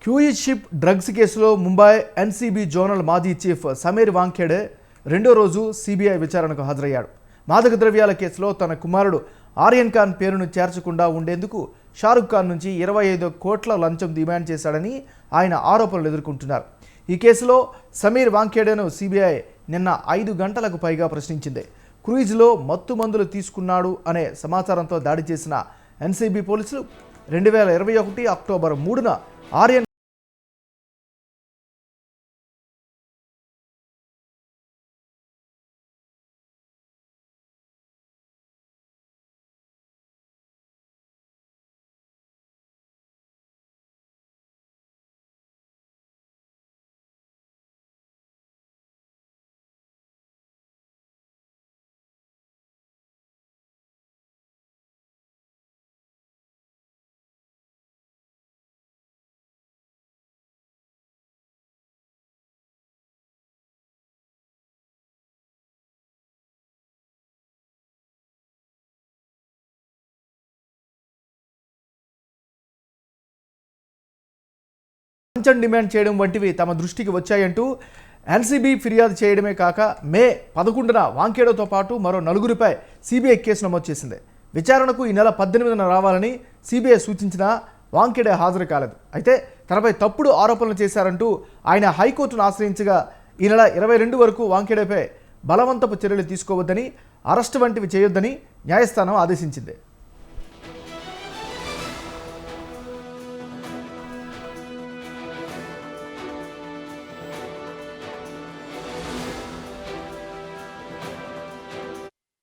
Quiz ship drugs కేసులో Mumbai NCB zonal మాజీ chief Sameer Wankhede రెండో రోజు సిబిఐ విచారణకు హాజరయ్యాడు. మాదక ద్రవ్యాల కేసులో తన కుమారుడు ఆర్యన్ ఖాన్ పేరును చేర్చకుండా ఉండేందుకు షారుఖ్ ఖాన్ నుంచి 25 కోట్ల లంచం డిమాండ్ చేశాడని ఆయన ఆరోపణలు ఎదుర్కొంటున్నారు. ఈ కేసులో సమీర్ వాంఖేడేను సిబిఐ నిన్న 5 గంటలకు పైగా ప్రశ్నించింది. క్రూయిజ్లో మత్తు మందులు తీసుకున్నాడు అనే సమాచారంతో దాడి చేసిన ఎన్సీబీ పోలీసులు 2021 అక్టోబర్ 3న ఆర్యన్ లంచం డిమాండ్ చేయడం వంటివి తమ దృష్టికి వచ్చాయంటూ ఎన్సీబీ ఫిర్యాదు చేయడమే కాక మే 11న వాంఖేడేతో పాటు మరో 4గురిపై సిబిఐ కేసు నమోదు చేసింది. విచారణకు ఈ నెల 18న రావాలని సిబిఐ సూచించినా వాంఖేడే హాజరు కాలేదు. అయితే తనపై తప్పుడు ఆరోపణలు చేశారంటూ ఆయన హైకోర్టును ఆశ్రయించగా ఈ నెల 22 వరకు వాంఖేడేపై బలవంతపు చర్యలు తీసుకోవద్దని, అరెస్టు వంటివి చేయొద్దని న్యాయస్థానం ఆదేశించింది.